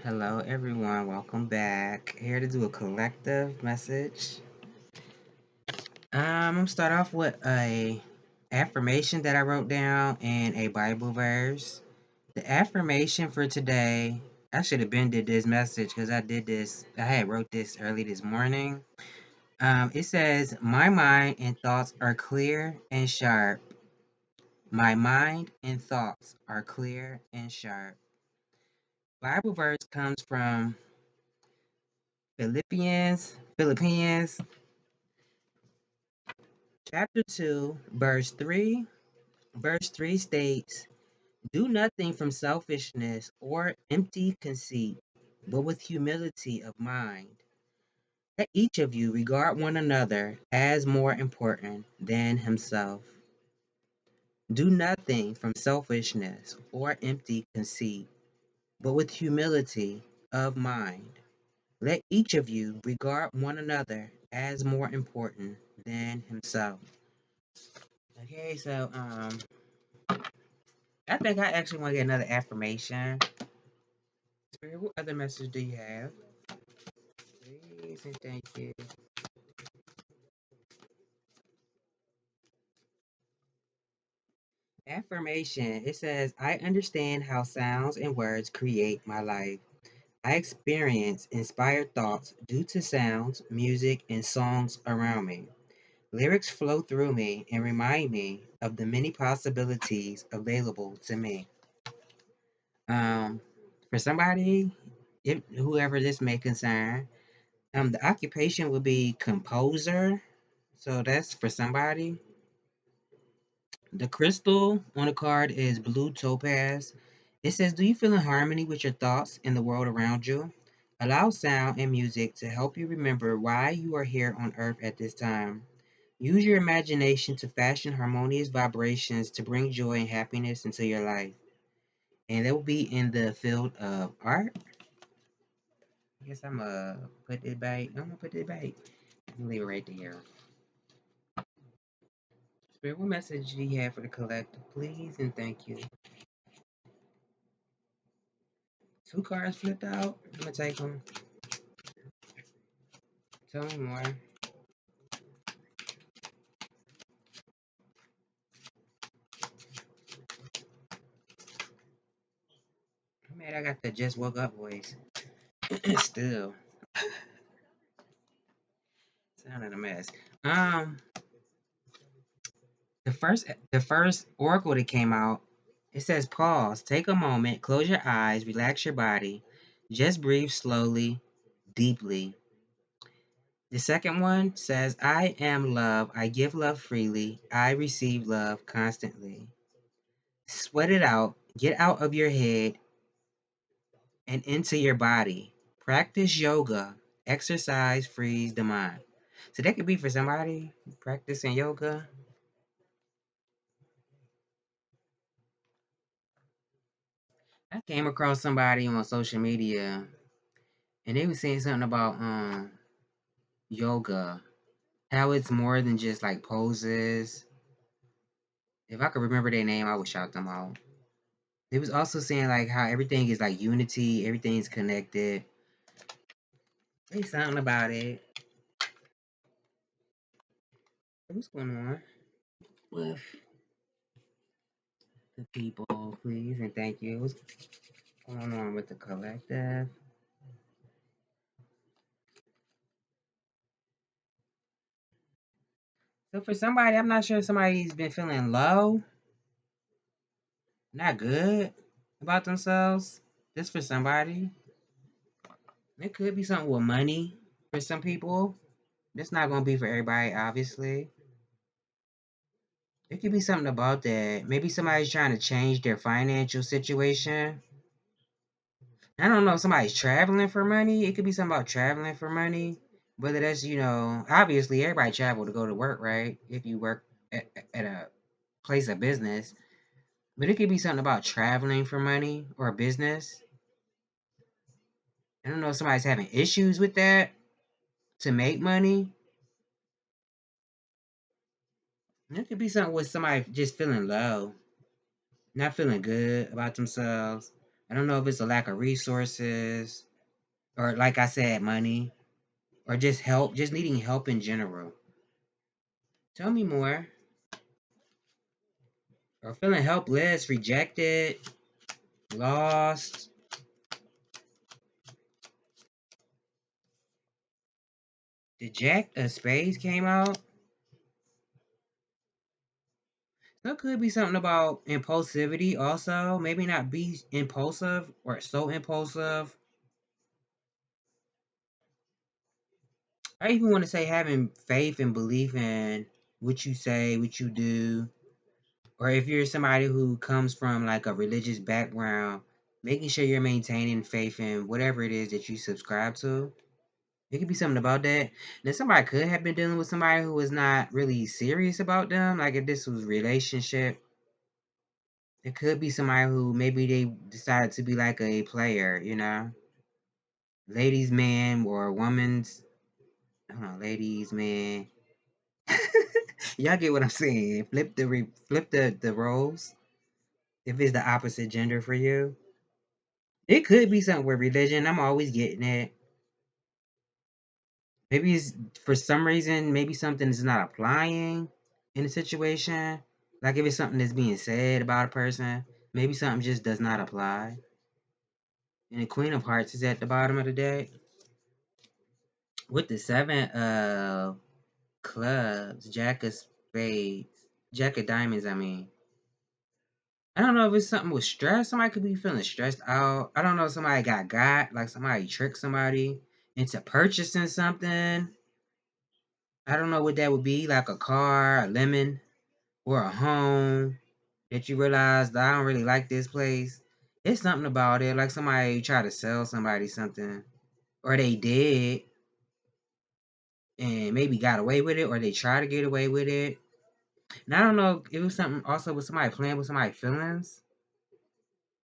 Hello, everyone. Welcome back. Here to do a collective message. I'm gonna start off with a affirmation that I wrote down and a Bible verse. The affirmation for today. I should have been did this message because I did this. I had wrote this early this morning. It says, "My mind and thoughts are clear and sharp. My mind and thoughts are clear and sharp." Bible verse comes from Philippians chapter 2, verse 3 states, "Do nothing from selfishness or empty conceit, but with humility of mind. Let each of you regard one another as more important than himself. Do nothing from selfishness or empty conceit, but with humility of mind. Let each of you regard one another as more important than himself." Okay, so I think I actually want to get another affirmation. Spirit, what other message do you have? Please and thank you. Affirmation. It says, "I understand how sounds and words create my life. I experience inspired thoughts due to sounds, music, and songs around me. Lyrics flow through me and remind me of the many possibilities available to me." Um, for somebody, whoever this may concern, the occupation would be composer. So that's for somebody. The crystal on the card is blue topaz. It says, "Do you feel in harmony with your thoughts and the world around you? Allow sound and music to help you remember why you are here on earth at this time. Use your imagination to fashion harmonious vibrations to bring joy and happiness into your life." And that will be in the field of art. I guess I'm gonna put it back. I'm gonna put it back. I'm gonna leave it right there. Spirit, what message do you have for the collective, please and thank you? Two cards flipped out. I'm gonna take them. Tell me more. Man, I got the just woke up voice. Still sounding a mess. Um, the first oracle that came out, it says, "Pause, take a moment, close your eyes, relax your body, just breathe slowly, deeply." The second one says, "I am love, I give love freely, I receive love constantly." Sweat it out, get out of your head and into your body. Practice yoga, exercise frees the mind. So that could be for somebody practicing yoga. I came across somebody on social media and they were saying something about yoga, how it's more than just like poses. If I could remember their name, I would shout them out. They was also saying like how everything is like unity, everything's connected. Say something about it. What's going on with the people, please and thank you? What's going on with the collective? So for somebody, I'm not sure if somebody's been feeling low, not good about themselves. This for somebody. It could be something with money for some people. It's not gonna be for everybody, obviously. It could be something about that. Maybe somebody's trying to change their financial situation. I don't know if somebody's traveling for money. It could be something about traveling for money. Whether that's, obviously everybody travel to go to work, right? If you work at a place of business. But it could be something about traveling for money or business. I don't know if somebody's having issues with that to make money. It could be something with somebody just feeling low, not feeling good about themselves. I don't know if it's a lack of resources or, like I said, money or just help, just needing help in general. Tell me more. Or feeling helpless, rejected, lost. The Jack of Spades came out. So it could be something about impulsivity also. Maybe not be impulsive or so impulsive. I even want to say having faith and belief in what you say, what you do. Or if you're somebody who comes from like a religious background, making sure you're maintaining faith in whatever it is that you subscribe to. It could be something about that. Now, somebody could have been dealing with somebody who was not really serious about them. Like if this was a relationship, it could be somebody who maybe they decided to be like a player, you know, ladies' man or a woman's. Ladies' man. Y'all get what I'm saying? Flip the roles. If it's the opposite gender for you, it could be something with religion. I'm always getting it. Maybe it's for some reason. Maybe something is not applying in a situation. Like if it's something that's being said about a person, maybe something just does not apply. And the Queen of Hearts is at the bottom of the deck with the Seven of Clubs, Jack of Spades, Jack of Diamonds. I mean, I don't know if it's something with stress. Somebody could be feeling stressed out. I don't know if somebody got, like somebody tricked somebody into purchasing something. I don't know what that would be, like a car, a lemon, or a home that you realize that I don't really like this place. It's something about it, like somebody tried to sell somebody something, or they did and maybe got away with it, or they try to get away with it. And I don't know if it was something also with somebody playing with somebody's feelings.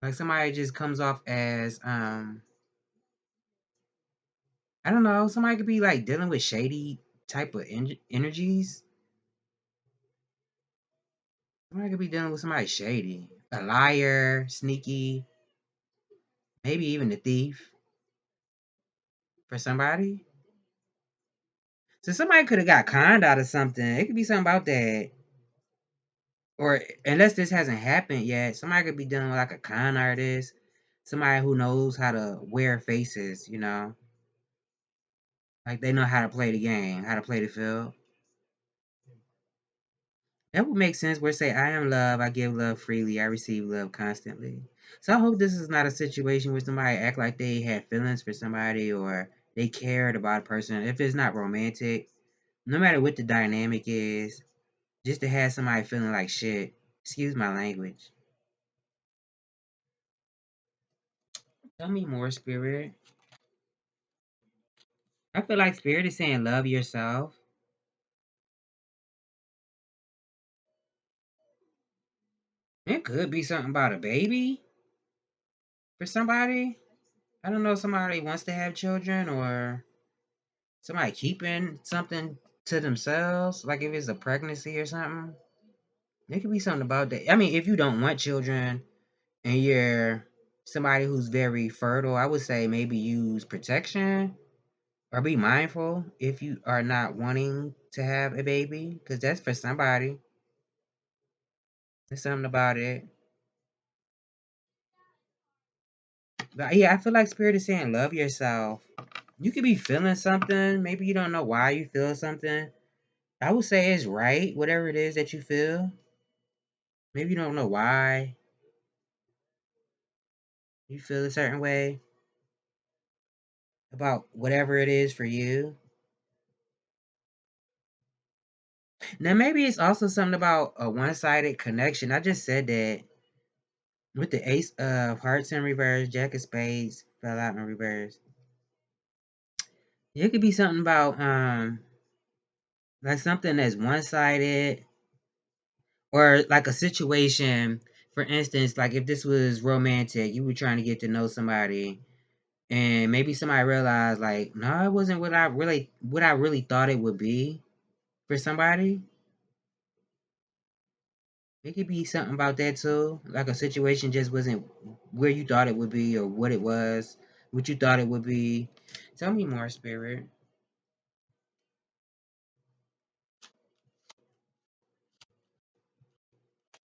Like somebody just comes off as I don't know, somebody could be like dealing with shady type of energies. Somebody could be dealing with somebody shady. A liar, sneaky, maybe even a thief for somebody. So somebody could have got conned out of something. It could be something about that. Or unless this hasn't happened yet, somebody could be dealing with like a con artist, somebody who knows how to wear faces, you know. Like they know how to play the game, how to play the field. That would make sense where say I am love, I give love freely, I receive love constantly. So I hope this is not a situation where somebody act like they had feelings for somebody or they cared about a person. If it's not romantic, no matter what the dynamic is, just to have somebody feeling like shit. Excuse my language. Tell me more, spirit. I feel like spirit is saying love yourself. It could be something about a baby for somebody. I don't know if somebody wants to have children or somebody keeping something to themselves. Like if it's a pregnancy or something. It could be something about that. I mean, if you don't want children and you're somebody who's very fertile, I would say maybe use protection or be mindful if you are not wanting to have a baby because that's for somebody. There's something about it. But yeah, I feel like spirit is saying love yourself. You could be feeling something. Maybe you don't know why you feel something. I would say it's right, whatever it is that you feel. Maybe you don't know why you feel a certain way about whatever it is for you. Now, maybe it's also something about a one sided connection. I just said that with the Ace of Hearts in reverse, Jack of Spades fell out in reverse. It could be something about like something that's one sided or like a situation. For instance, like if this was romantic, you were trying to get to know somebody, and maybe somebody realized like, no, it wasn't what I really thought it would be for somebody. It could be something about that too. Like a situation just wasn't where you thought it would be or what it was, what you thought it would be. Tell me more, Spirit.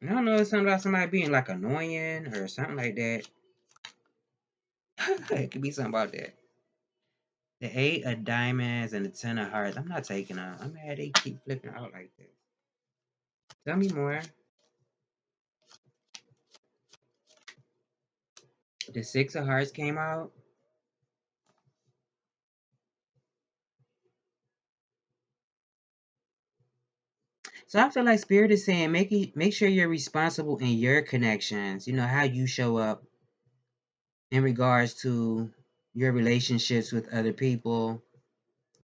I don't know, it's something about somebody being like annoying or something like that. It could be something about that. The eight of diamonds and the 10 of hearts. I'm not taking them. I'm mad they keep flipping out like this. Tell me more. The six of hearts came out. So I feel like Spirit is saying make sure you're responsible in your connections. You know how you show up in regards to your relationships with other people,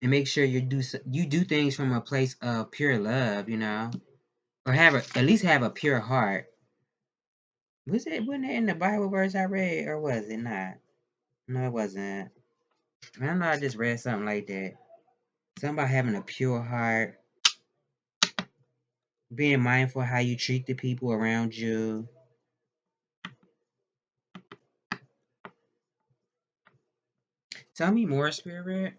and make sure you do things from a place of pure love. You know, or at least have a pure heart. Wasn't it in the Bible verse I read, or was it not? No, it wasn't. I don't know. I just read something like that. Something about having a pure heart, being mindful how you treat the people around you. Tell me more, Spirit.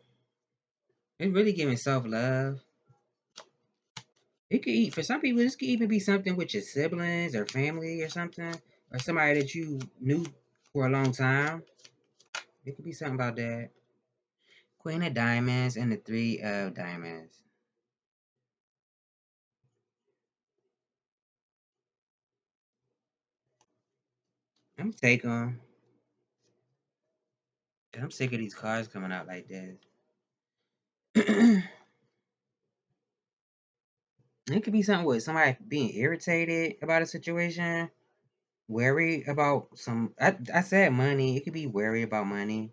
It's really giving self love. It could eat for some people. This could even be something with your siblings or family or something, or somebody that you knew for a long time. It could be something about that. Queen of Diamonds and the Three of Diamonds. I'm gonna take them. I'm sick of these cards coming out like this. It could be something with somebody being irritated about a situation, worried about some. I said money. It could be worried about money.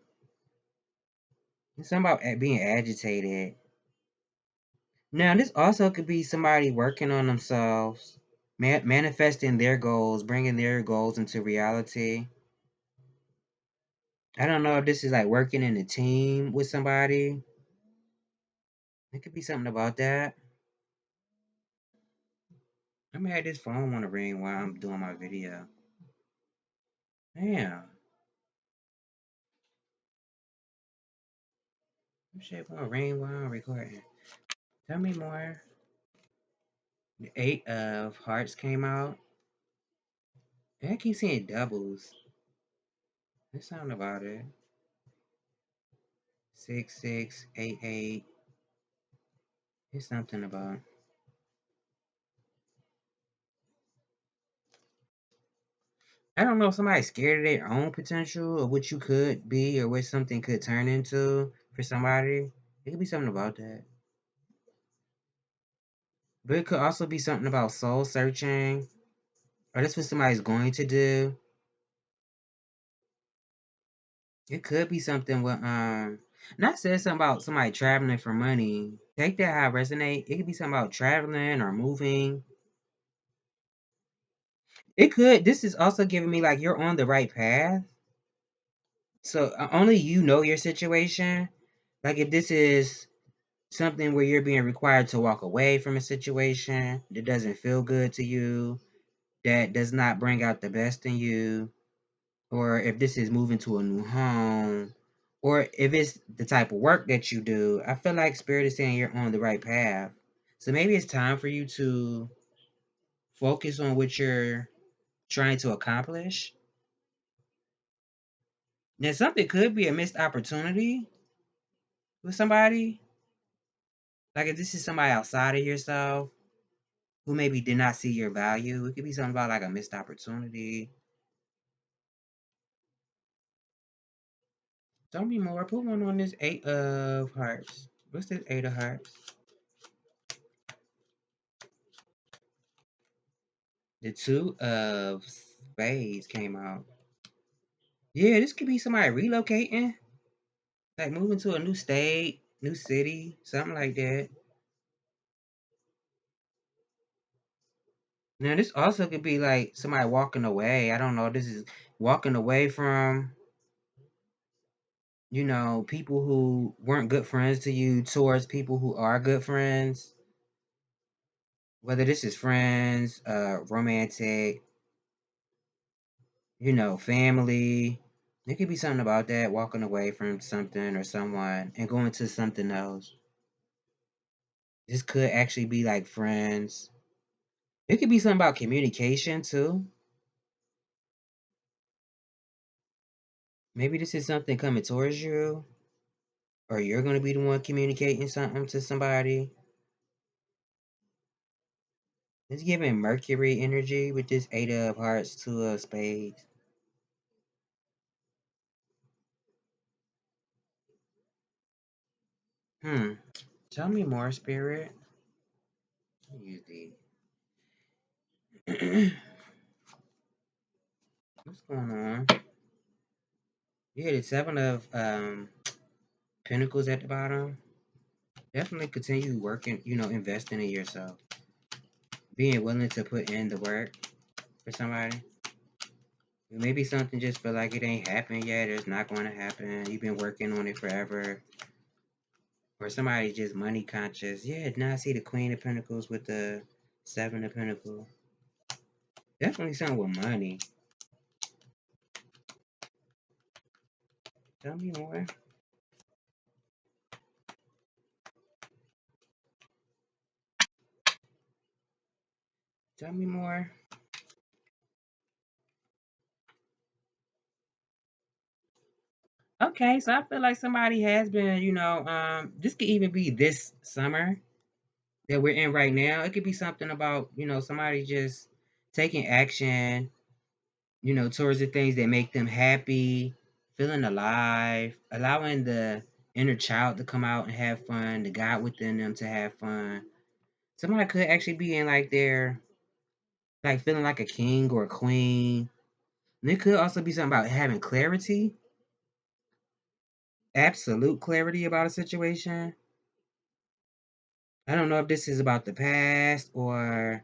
It's something about being agitated. Now, this also could be somebody working on themselves, manifesting their goals, bringing their goals into reality. I don't know if this is like working in a team with somebody. It could be something about that. I'm gonna have this phone want to ring while I'm doing my video. Damn, this shit want to ring while I'm recording. Tell me more. The Eight of Hearts came out. And I keep seeing doubles. There's something about it. 6688. There's something about. I don't know if somebody's scared of their own potential or what you could be or what something could turn into for somebody. It could be something about that. But it could also be something about soul searching, or that's what somebody's going to do. It could be something with not say something about somebody traveling for money. Take that how it resonate. It could be something about traveling or moving. It could. This is also giving me like you're on the right path. So only you know your situation. Like if this is something where you're being required to walk away from a situation that doesn't feel good to you, that does not bring out the best in you, or if this is moving to a new home, or if it's the type of work that you do, I feel like Spirit is saying you're on the right path. So maybe it's time for you to focus on what you're trying to accomplish. Now, something could be a missed opportunity with somebody. Like if this is somebody outside of yourself who maybe did not see your value, it could be something about like a missed opportunity. Tell me more. Put one on this Eight of Hearts. What's this Eight of Hearts? The Two of Spades came out. Yeah, this could be somebody relocating, like moving to a new state, new city, something like that. Now, this also could be like somebody walking away. I don't know. This is walking away from, people who weren't good friends to you towards people who are good friends. Whether this is friends, romantic, family. It could be something about that, walking away from something or someone and going to something else. This could actually be like friends. It could be something about communication too. Maybe this is something coming towards you, or you're going to be the one communicating something to somebody. It's giving Mercury energy with this Eight of Hearts, Two of Spades. Hmm. Tell me more, Spirit. Use the. What's going on? Yeah, the Seven of Pentacles at the bottom. Definitely continue working, investing in yourself. Being willing to put in the work for somebody. Maybe something just feel like it ain't happened yet, or it's not going to happen. You've been working on it forever. Or somebody just money conscious. Yeah, now I see the Queen of Pentacles with the Seven of Pentacles. Definitely something with money. Tell me more. Tell me more. Okay, so I feel like somebody has been, this could even be this summer that we're in right now. It could be something about, somebody just taking action, towards the things that make them happy, feeling alive, allowing the inner child to come out and have fun, the God within them to have fun. Somebody could actually be in like their, like feeling like a king or a queen. And it could also be something about having clarity, absolute clarity about a situation. I don't know if this is about the past or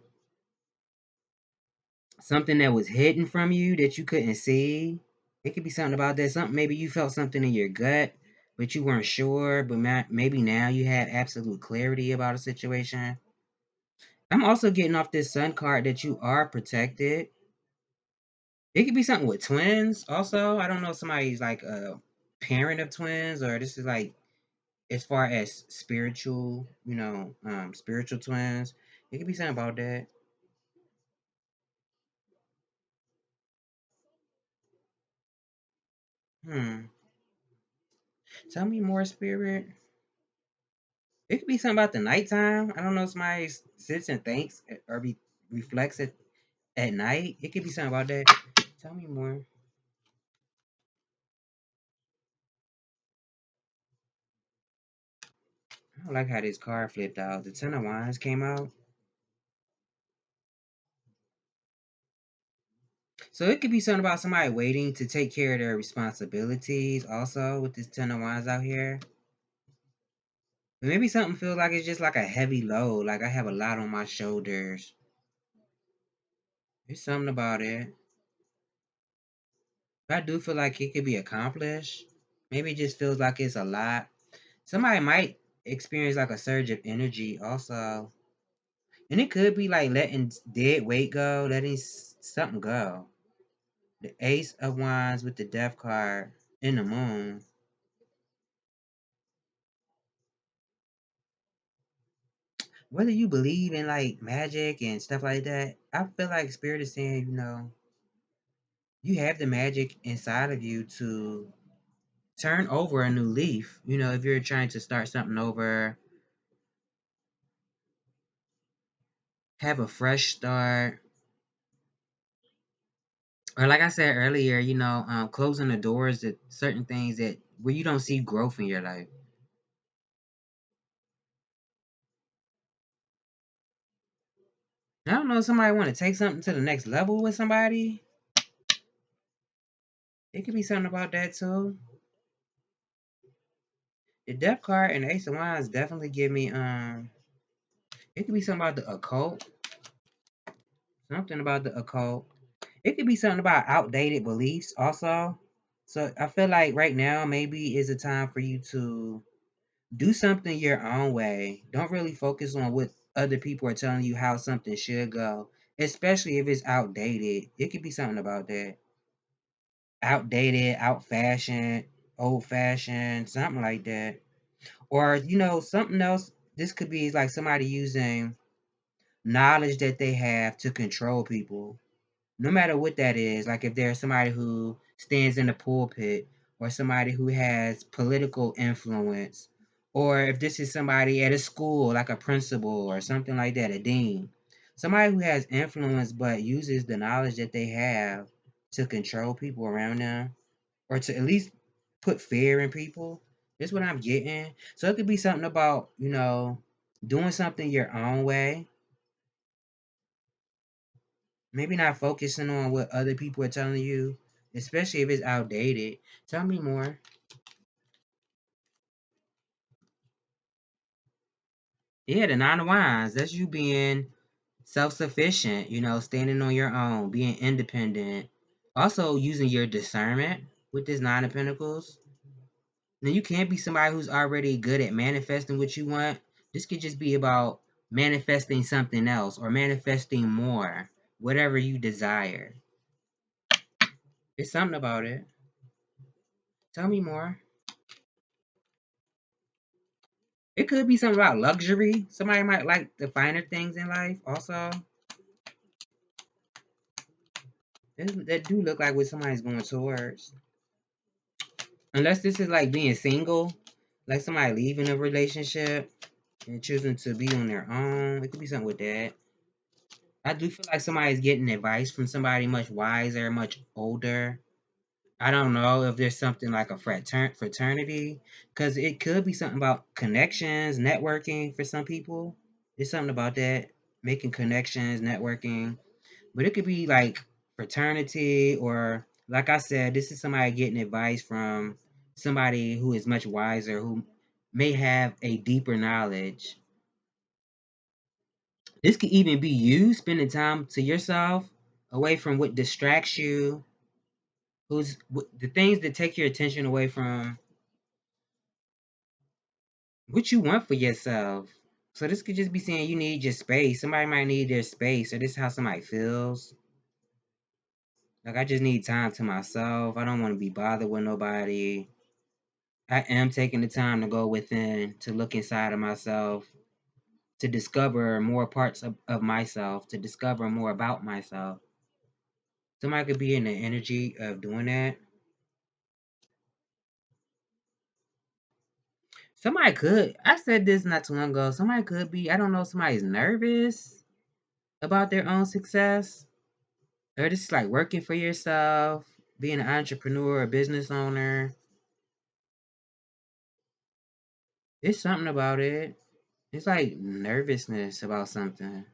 something that was hidden from you that you couldn't see. It could be something about that. Something maybe you felt something in your gut, but you weren't sure. But maybe now you have absolute clarity about a situation. I'm also getting off this Sun card that you are protected. It could be something with twins. Also, I don't know if somebody's like a parent of twins, or this is like as far as spiritual, spiritual twins. It could be something about that. Hmm. Tell me more, spirit. It could be something about the nighttime. I don't know if somebody sits and thinks or reflects it at night. It could be something about that. Tell me more. I don't like how this card flipped out. The Ten of Wands came out. So it could be something about somebody waiting to take care of their responsibilities also with this Ten of Wands out here. But maybe something feels like it's just like a heavy load. Like I have a lot on my shoulders. There's something about it. But I do feel like it could be accomplished. Maybe it just feels like it's a lot. Somebody might experience like a surge of energy also. And it could be like letting dead weight go, letting something go. The Ace of Wands with the Death card in the Moon. Whether you believe in like magic and stuff like that, I feel like Spirit is saying, you have the magic inside of you to turn over a new leaf. If you're trying to start something over, have a fresh start, or like I said earlier, closing the doors to certain things that where you don't see growth in your life. I don't know if somebody want to take something to the next level with somebody. It could be something about that too. The Death card and the Ace of Wands definitely give me it could be something about the occult. Something about the occult. It could be something about outdated beliefs also. So I feel like right now maybe is a time for you to do something your own way. Don't really focus on what other people are telling you how something should go, especially if it's outdated. It could be something about that. Outdated, out fashioned, old fashioned, something like that. Or, something else. This could be like somebody using knowledge that they have to control people. No matter what that is, like if there's somebody who stands in the pulpit, or somebody who has political influence, or if this is somebody at a school, like a principal or something like that, a dean, somebody who has influence but uses the knowledge that they have to control people around them, or to at least put fear in people. That's what I'm getting. So it could be something about, doing something your own way. Maybe not focusing on what other people are telling you, especially if it's outdated. Tell me more. Yeah, the Nine of Wands. That's you being self-sufficient, standing on your own, being independent. Also using your discernment with this Nine of Pentacles. Now you can't be somebody who's already good at manifesting what you want. This could just be about manifesting something else or manifesting more, whatever you desire. It's something about it. Tell me more. It could be something about luxury. Somebody might like the finer things in life also. That do look like what somebody's going towards. Unless this is like being single, like somebody leaving a relationship and choosing to be on their own. It could be something with that. I do feel like somebody's getting advice from somebody much wiser, much older. I don't know if there's something like a fraternity, because it could be something about connections, networking for some people. There's something about that, making connections, networking. But it could be like fraternity, or like I said, this is somebody getting advice from somebody who is much wiser, who may have a deeper knowledge. This could even be you spending time to yourself, away from what distracts you, the things that take your attention away from what you want for yourself. So this could just be saying you need your space. Somebody might need their space, or this is how somebody feels. Like, I just need time to myself. I don't want to be bothered with nobody. I am taking the time to go within, to look inside of myself, to discover more parts of myself, to discover more about myself. Somebody could be in the energy of doing that. Somebody could, I said this not too long ago, somebody could be, I don't know, somebody's nervous about their own success. Or this is like working for yourself, being an entrepreneur, a business owner. It's something about it. It's like nervousness about something.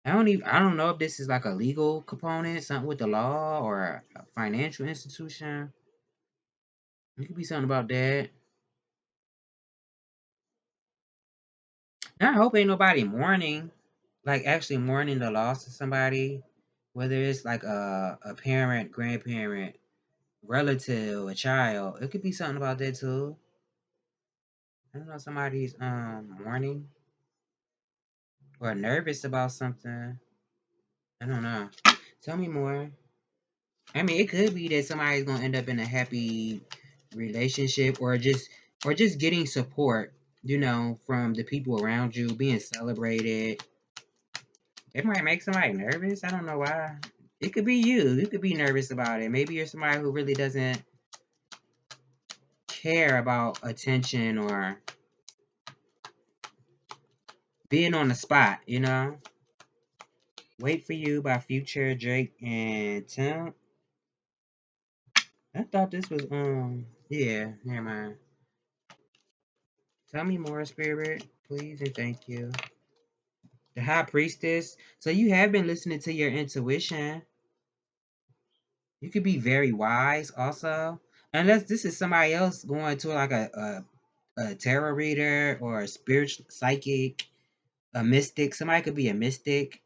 I don't know if this is like a legal component, something with the law, or a financial institution. It could be something about that. And I hope ain't nobody mourning, like actually mourning the loss of somebody, whether it's like a parent, grandparent, relative, a child. It could be something about that too. I don't know, somebody's mourning or nervous about something. I don't know. Tell me more. I mean, it could be that somebody's gonna end up in a happy relationship, or just getting support, from the people around you, being celebrated. It might make somebody nervous. I don't know why. It could be you. You could be nervous about it. Maybe you're somebody who really doesn't care about attention or being on the spot. Wait for You by Future, Drake, and Tim. I thought this was yeah, never mind. Tell me more, Spirit, please, and thank you. The High Priestess. So you have been listening to your intuition. You could be very wise also. Unless this is somebody else going to like a tarot reader or a spiritual psychic, a mystic. Somebody could be a mystic.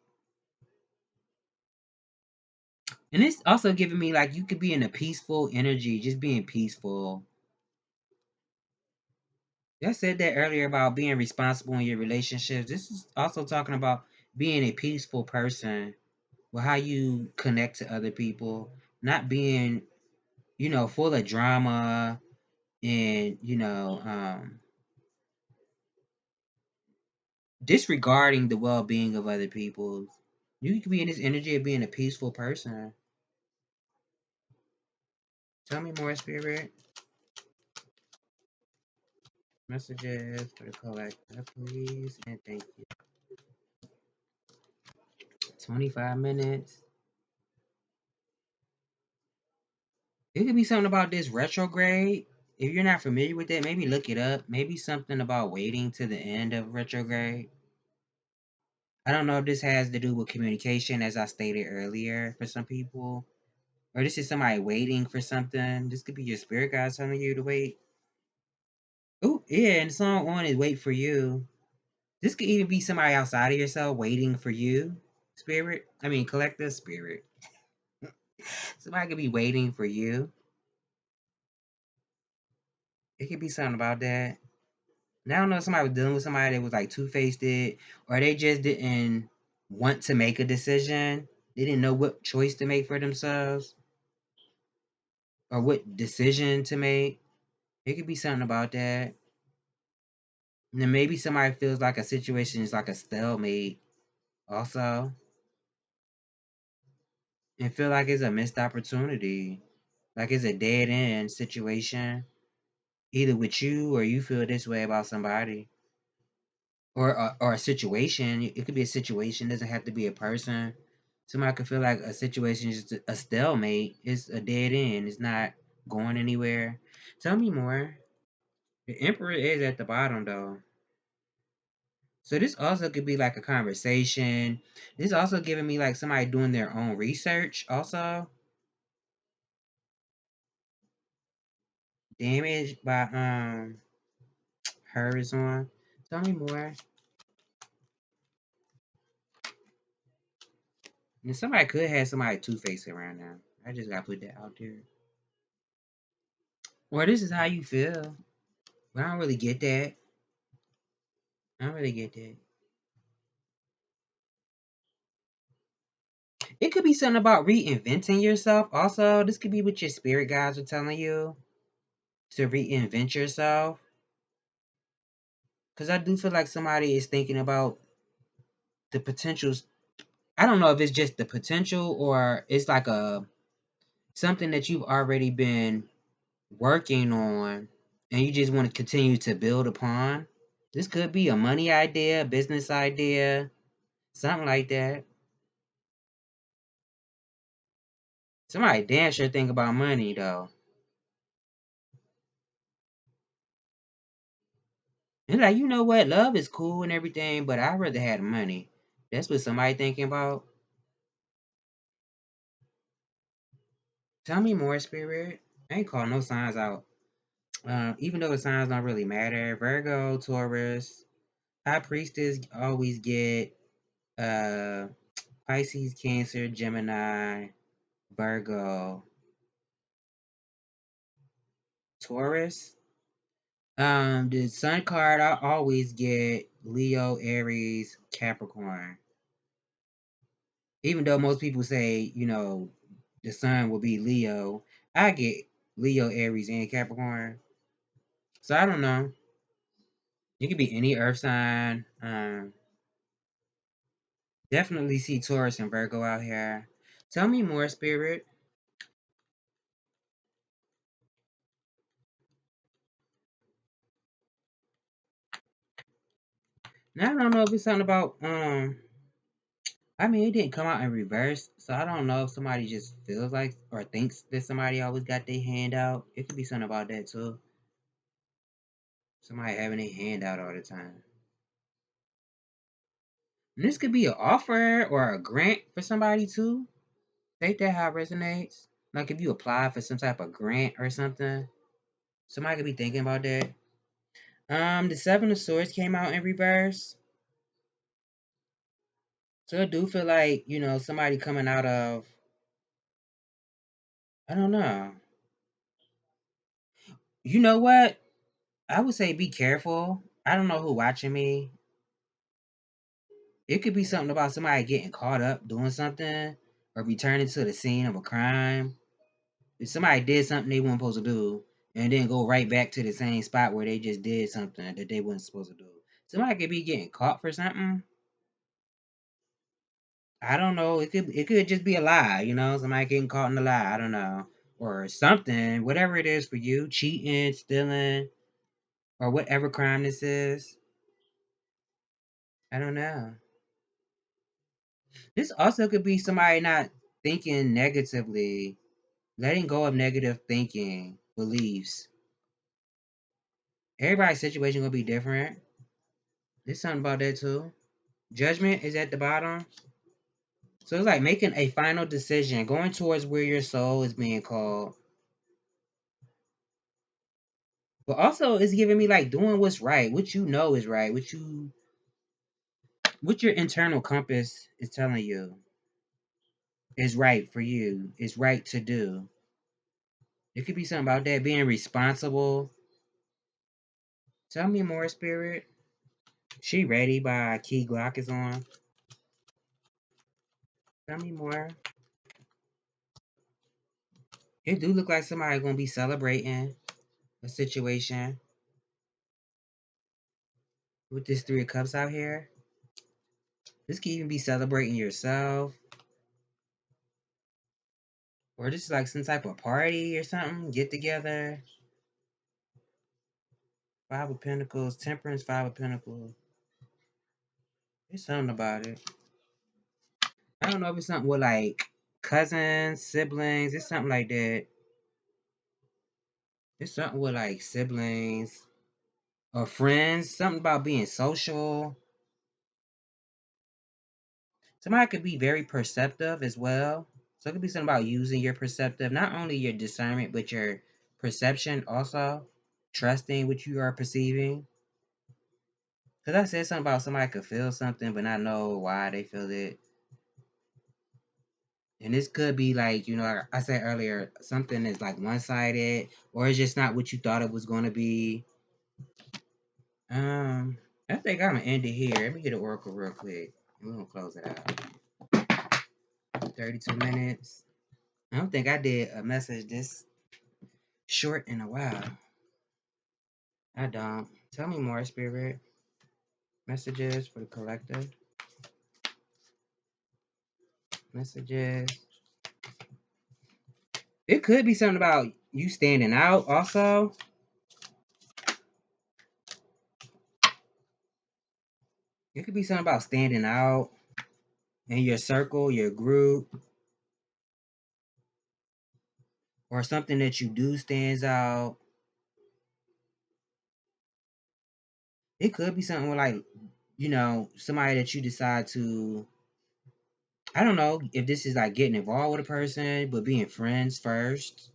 And it's also giving me like you could be in a peaceful energy, just being peaceful. I said that earlier about being responsible in your relationships. This is also talking about being a peaceful person, with how you connect to other people, not being, full of drama and, disregarding the well being of other people. You can be in this energy of being a peaceful person. Tell me more, Spirit. Messages for the collective, please, and thank you. 25 minutes. It could be something about this retrograde. If you're not familiar with it, maybe look it up. Maybe something about waiting to the end of retrograde. I don't know if this has to do with communication, as I stated earlier, for some people, or this is somebody waiting for something. This could be your spirit guide telling you to wait. Oh, yeah, and the song on is "Wait for You." This could even be somebody outside of yourself waiting for you, spirit. I mean, collective spirit. Somebody could be waiting for you. It could be something about that. Now, I don't know if somebody was dealing with somebody that was like two-faced it, or they just didn't want to make a decision. They didn't know what choice to make for themselves or what decision to make. It could be something about that. And then maybe somebody feels like a situation is like a stalemate also, and feel like it's a missed opportunity, like it's a dead end situation, either with you or you feel this way about somebody. Or a situation. It could be a situation. Doesn't have to be a person. Somebody could feel like a situation is just a stalemate. It's a dead end. It's not going anywhere. Tell me more. The Emperor is at the bottom though, so this also could be like a conversation. This also giving me like somebody doing their own research. Also, damaged by horizon. Tell me more. And somebody could have somebody two faced around now. I just gotta put that out there. Or this is how you feel. But I don't really get that. I don't really get that. It could be something about reinventing yourself. Also, this could be what your spirit guides are telling you to reinvent yourself. Because I do feel like somebody is thinking about the potentials. I don't know if it's just the potential or it's like a something that you've already been working on and you just want to continue to build upon. This could be a money idea, business idea, something like that. Somebody damn sure think about money though. And like, you know what? Love is cool and everything, but I'd rather have money. That's what somebody thinking about. Tell me more, spirit. I ain't calling no signs out. Even though the signs don't really matter. Virgo, Taurus, High Priestess always get uh Pisces, Cancer, Gemini, Virgo, Taurus. The Sun card I always get Leo, Aries, Capricorn. Even though most people say, the sun will be Leo, I get Leo, Aries, and Capricorn. So I don't know. It could be any earth sign. Definitely see Taurus and Virgo out here. Tell me more, spirit. Now I don't know if it's something about I mean it didn't come out in reverse, so I don't know if somebody just feels like or thinks that somebody always got their hand out. It could be something about that too. Somebody having their hand out all the time. And this could be an offer or a grant for somebody too. Take that how it resonates. Like if you apply for some type of grant or something, somebody could be thinking about that. The Seven of Swords came out in reverse. So I do feel like, somebody coming out of I don't know. You know what? I would say be careful. I don't know who watching me. It could be something about somebody getting caught up doing something or returning to the scene of a crime. If somebody did something they weren't supposed to do and then go right back to the same spot where they just did something that they weren't supposed to do. Somebody could be getting caught for something. I don't know. It could just be a lie, somebody getting caught in a lie. I don't know. Or something, whatever it is for you, cheating, stealing, or whatever crime this is. I don't know. This also could be somebody not thinking negatively, letting go of negative thinking, beliefs. Everybody's situation gonna be different. There's something about that too. Judgment is at the bottom. So it's like making a final decision, going towards where your soul is being called. But also it's giving me like doing what's right, what you know is right, what your internal compass is telling you is right for you, is right to do. It could be something about that, being responsible. Tell me more, spirit. She Ready by Key Glock is on. Tell me more. It do look like somebody gonna be celebrating a situation with this Three of Cups out here. This could even be celebrating yourself. Or just like some type of party or something. Get together. Five of Pentacles, Temperance, Five of Pentacles. There's something about it. I don't know if it's something with like cousins, siblings. It's something like that. It's something with like siblings or friends. Something about being social. Somebody could be very perceptive as well. So it could be something about using your perceptive, not only your discernment, but your perception also. Trusting what you are perceiving. Because I said something about somebody could feel something, but not know why they feel it. And this could be like, like I said earlier, something is like one sided, or it's just not what you thought it was going to be. Um, I think I'm gonna end it here. Let me get an oracle real quick. And we're gonna close it out. 32 minutes. I don't think I did a message this short in a while. I don't. Tell me more, Spirit. Messages for the collective. Messages. It could be something about you standing out also. It could be something about standing out in your circle, your group, or something that you do stands out. It could be something with like, somebody that you decide to, I don't know if this is like getting involved with a person, but being friends first.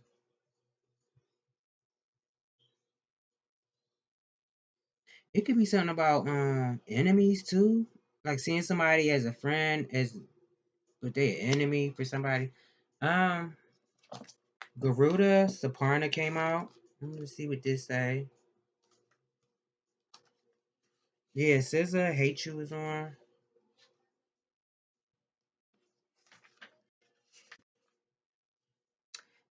It could be something about enemies too. Like seeing somebody as a friend, as but they an enemy for somebody. Um Garuda Saparna came out. Let me see what this say. Yeah, SZA Hate You is on.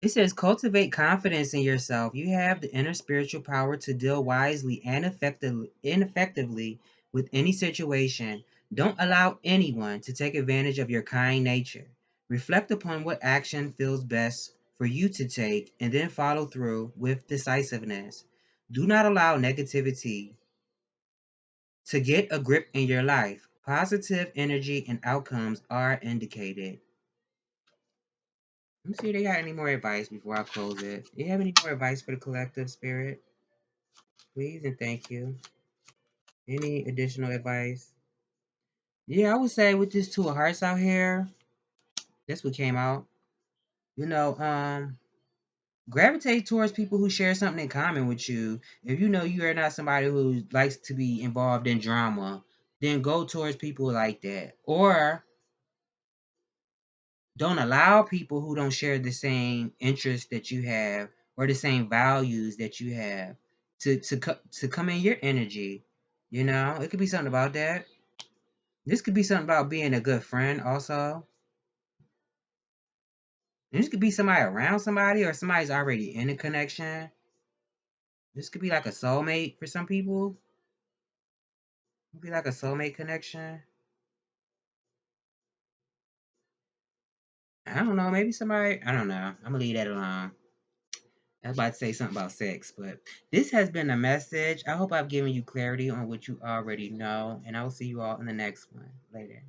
It says cultivate confidence in yourself. You have the inner spiritual power to deal wisely and effectively with any situation. Don't allow anyone to take advantage of your kind nature. Reflect upon what action feels best for you to take and then follow through with decisiveness. Do not allow negativity to get a grip in your life. Positive energy and outcomes are indicated. Let me see if they got any more advice before I close it. Do you have any more advice for the collective, Spirit? Please and thank you. Any additional advice? Yeah, I would say with this Two of Hearts out here, that's what came out. You know, gravitate towards people who share something in common with you. If you know you are not somebody who likes to be involved in drama, then go towards people like that. Or don't allow people who don't share the same interests that you have or the same values that you have to come in your energy. You know, it could be something about that. This could be something about being a good friend also. And this could be somebody around somebody, or somebody's already in a connection. This could be like a soulmate for some people. It could be like a soulmate connection. I don't know. Maybe somebody. I don't know. I'm gonna leave that alone. I was about to say something about sex, but this has been a message. I hope I've given you clarity on what you already know, and I will see you all in the next one later.